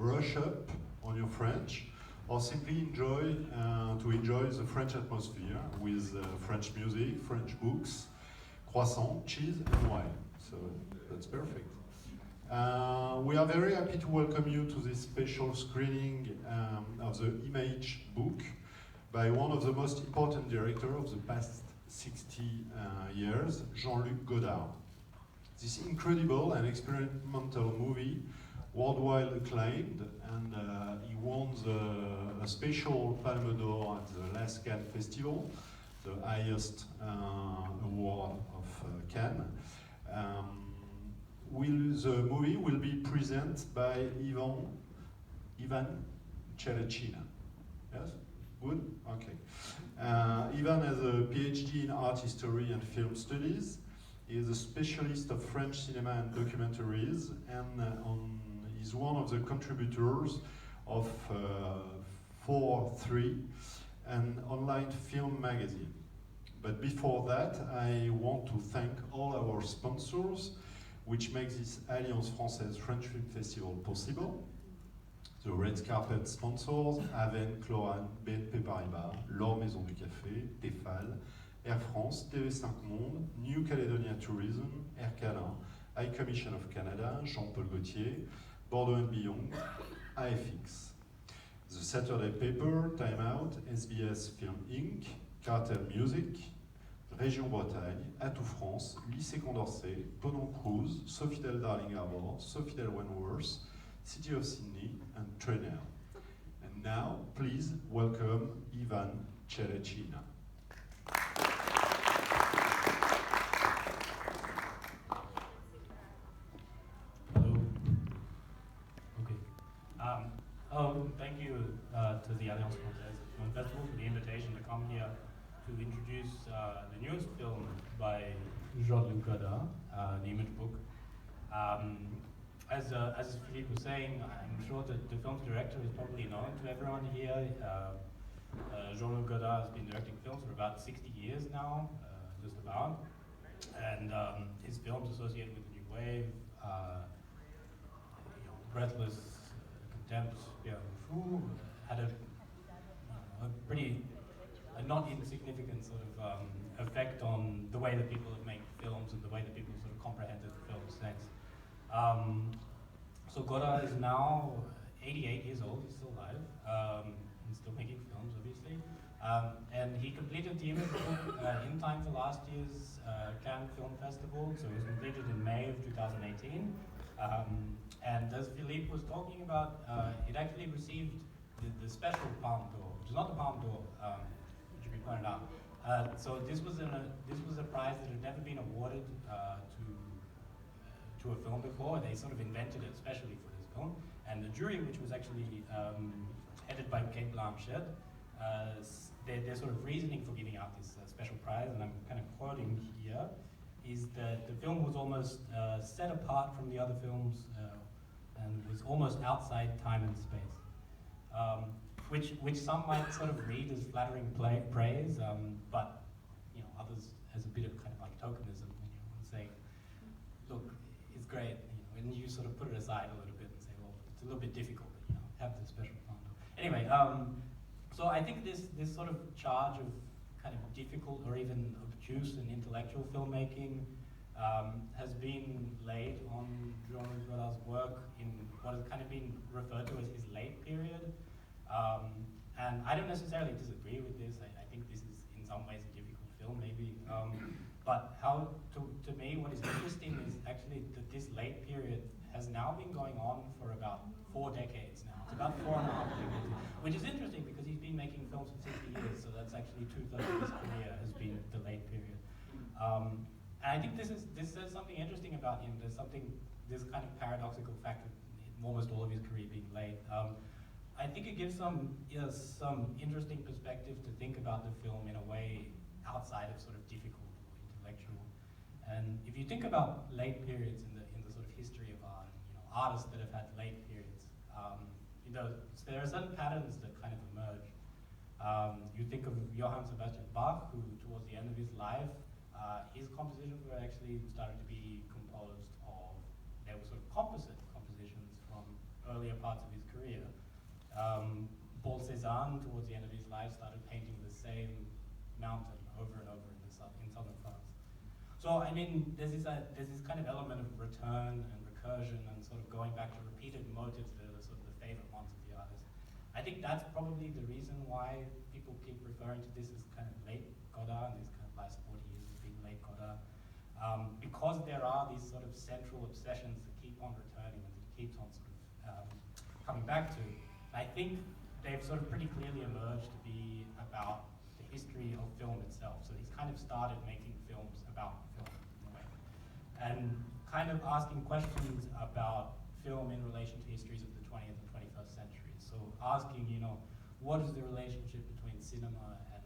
brush up on your French, or simply enjoy the French atmosphere with French music, French books, croissant, cheese, and wine. So that's perfect. We are very happy to welcome you to this special screening of the Image book by one of the most important directors of the past 60 years, Jean-Luc Godard. This incredible and experimental movie, worldwide acclaimed, and he won a special Palme d'Or at the last Cannes Festival, the highest award of Cannes. The movie will be presented by Ivan Cerecina. Yes? Good? Okay. Ivan has a PhD in art history and film studies. He is a specialist of French cinema and documentaries, and is one of the contributors of 4-3, an online film magazine. But before that, I want to thank all our sponsors, which makes this Alliance Française French Film Festival possible. The red carpet sponsors, Aven, Cloran, BNP Paribas, L'Or Maison du Café, Tefal, Air France, TV5 Monde, New Caledonia Tourism, Air Calin, High Commission of Canada, Jean-Paul Gaultier, Bordeaux and Beyond, AFX. The Saturday Paper, Time Out, SBS Film Inc., Cartel Music, Région Bretagne, Atout France, Lycée Condorcet, Ponant Cruise, Sofitel Darling Harbour, Sofitel Wentworth, City of Sydney, and Trainer. And now, please welcome Ivan Cerecina. Hello. Okay. Thank you to the Alliance Française Film Festival for the invitation to come here to introduce the newest film by Jean-Luc Godard, the Image book. As Philippe was saying, I'm sure that the film's director is probably known to everyone here. Jean-Luc Godard has been directing films for about 60 years now, just about. And his films associated with the New Wave, Breathless, Contempt, Fou, had a pretty not insignificant sort of effect on the way that people have made films and the way that people sort of comprehended films since. So Godard is now 88 years old, he's still alive, and still making films, obviously. And he completed the Image book in time for last year's Cannes Film Festival, so it was completed in May of 2018. And as Philippe was talking about, it actually received the special Palme d'Or, which is not the Palme d'Or, which should be pointed out. So this was a prize that had never been awarded to a film before. They sort of invented it especially for this film. And the jury, which was actually headed by Kate Blanchett, their sort of reasoning for giving out this special prize, and I'm kind of quoting here, is that the film was almost set apart from the other films and was almost outside time and space, which some might sort of read as flattering praise, but others as a bit of kind of like tokenism, and say, look, it's great, and you sort of put it aside a little bit and say, well, it's a little bit difficult, but have the special fund. Anyway, so I think this sort of charge of kind of difficult or even obtuse and intellectual filmmaking has been laid on Jean-Luc Godard's work in what has kind of been referred to as his late period. And I don't necessarily disagree with this. I think this is in some ways a difficult film, maybe. But to me, what is interesting is actually that this late period has now been going on for about 4 decades now. It's about 4.5 decades, which is interesting because he's been making films for 60 years, so that's actually 2/3 of his career has been the late period. And I think this says something interesting about him. There's this kind of paradoxical fact of almost all of his career being late. I think it gives some interesting perspective to think about the film in a way outside of sort of difficult or intellectual. And if you think about late periods in the sort of history of art, artists that have had late periods, there are certain patterns that kind of emerge. You think of Johann Sebastian Bach, who towards the end of his life, his compositions were actually started to be composed of, they were sort of composite compositions from earlier parts of his career. Paul Cézanne, towards the end of his life, started painting the same mountain over and over in southern France. So I mean, there's this kind of element of return and recursion and sort of going back to repeated motives that are sort of the favorite ones of the artist. I think that's probably the reason why people keep referring to this as kind of late Godard, and these kind of last 40 years of being late Godard, because there are these sort of central obsessions that keep on returning and that keeps on sort of coming back to. I think they've sort of pretty clearly emerged to be about the history of film itself. So he's kind of started making films about film in a way, and kind of asking questions about film in relation to histories of the 20th and 21st centuries. So asking, you know, what is the relationship between cinema and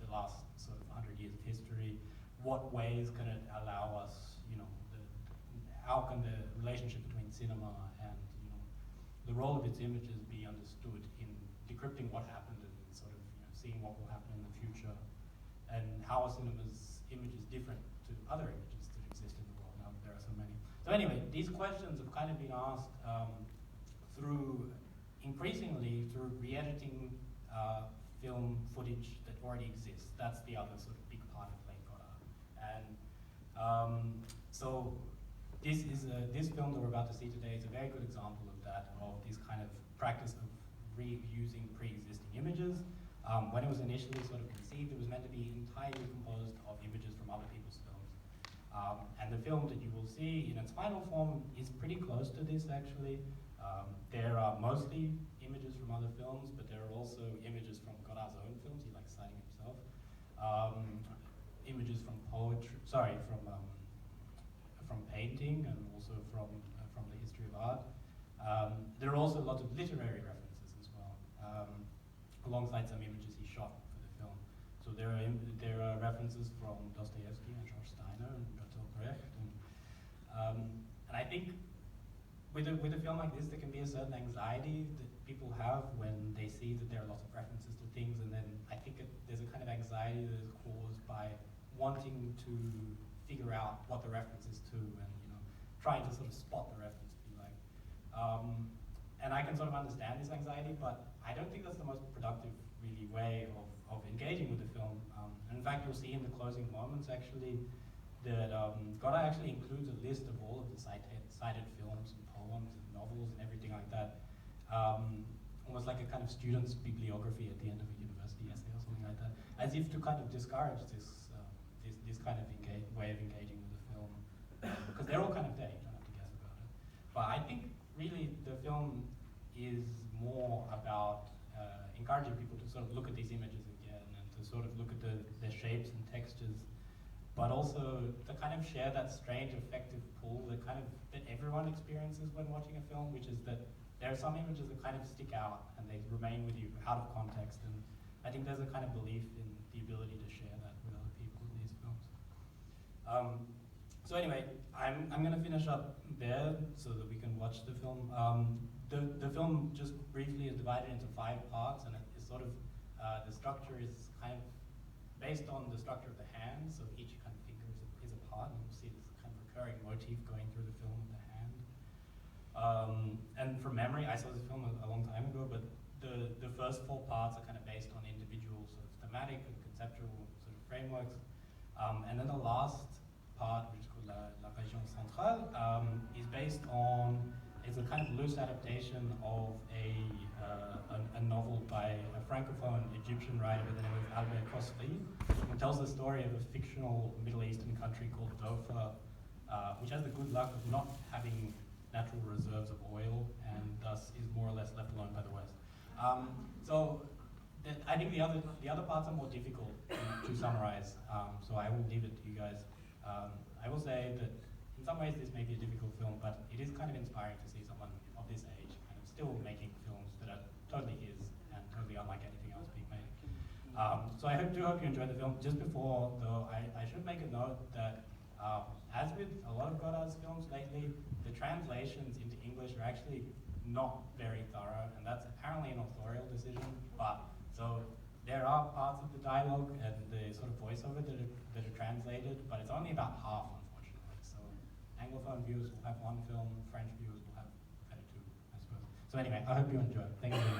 the last sort of 100 years of history? What ways can it allow us, you know, how can the relationship between cinema and, you know, the role of its images be understood in decrypting what happened and sort of, you know, seeing what will happen in the future, and how are cinema's images different to other images that exist in the world? Now there are so many. So anyway, these questions have kind of been asked increasingly through re-editing film footage that already exists. That's the other sort of big part of late Godard. And so this film that we're about to see today is a very good example of that, of this kind of practice of reusing pre-existing images. When it was initially sort of conceived, it was meant to be entirely composed of images from other people's films. And the film that you will see in its final form is pretty close to this, actually. There are mostly images from other films, but there are also images from Godard's own films. He likes citing himself. Images from poetry, from painting, and also from the history of art. There are also lots of literary references as well, alongside some images he shot for the film. So there are references from Dostoevsky and George Steiner and Bertolt Brecht, and I think with a film like this, there can be a certain anxiety that people have when they see that there are lots of references to things, and then I think there's a kind of anxiety that is caused by wanting to figure out what the reference is to, and, you know, trying to sort of spot the reference, if you like. And I can sort of understand this anxiety, but I don't think that's the most productive, really, way of engaging with the film. And in fact, you'll see in the closing moments, actually, that Godard actually includes a list of all of the cited films and poems and novels and everything like that. Almost like a kind of student's bibliography at the end of a university essay or something like that, as if to kind of discourage this kind of way of engaging with the film, because they're all kind of there, you don't have to guess about it. But I think really the film is more about encouraging people to sort of look at these images again and to sort of look at the shapes and textures, but also to kind of share that strange affective pull that everyone experiences when watching a film, which is that there are some images that kind of stick out and they remain with you out of context, and I think there's a kind of belief in the ability to share that with other people in these films. So anyway, I'm going to finish up there so that we can watch the film. The film, just briefly, is divided into 5 parts, and it's sort of, the structure is kind of based on the structure of the hand, so each kind of finger is a part, and you'll see this kind of recurring motif going through the film of the hand. And from memory, I saw this film a long time ago, but the first 4 parts are kind of based on individual sort of thematic and conceptual sort of frameworks. And then the last part, which is called La Région Centrale, is based on, it's a kind of loose adaptation of a novel by a francophone Egyptian writer by the name of Albert Khosri, who tells the story of a fictional Middle Eastern country called Dofa, which has the good luck of not having natural reserves of oil, and thus is more or less left alone by the West. I think the other parts are more difficult to summarize, so I will leave it to you guys. I will say that in some ways this may be a difficult film, but it is kind of inspiring to see someone of this age kind of still making films that are totally his and totally unlike anything else being made. So I do hope you enjoyed the film. Just before, though, I should make a note that as with a lot of Godard's films lately, the translations into English are actually not very thorough, and that's apparently an authorial decision. But so there are parts of the dialogue and the sort of voiceover that are translated, but it's only about half, unfortunately. So Anglophone viewers will have one film, French viewers will have better 2, I suppose. So anyway, I hope you enjoy. Thank you.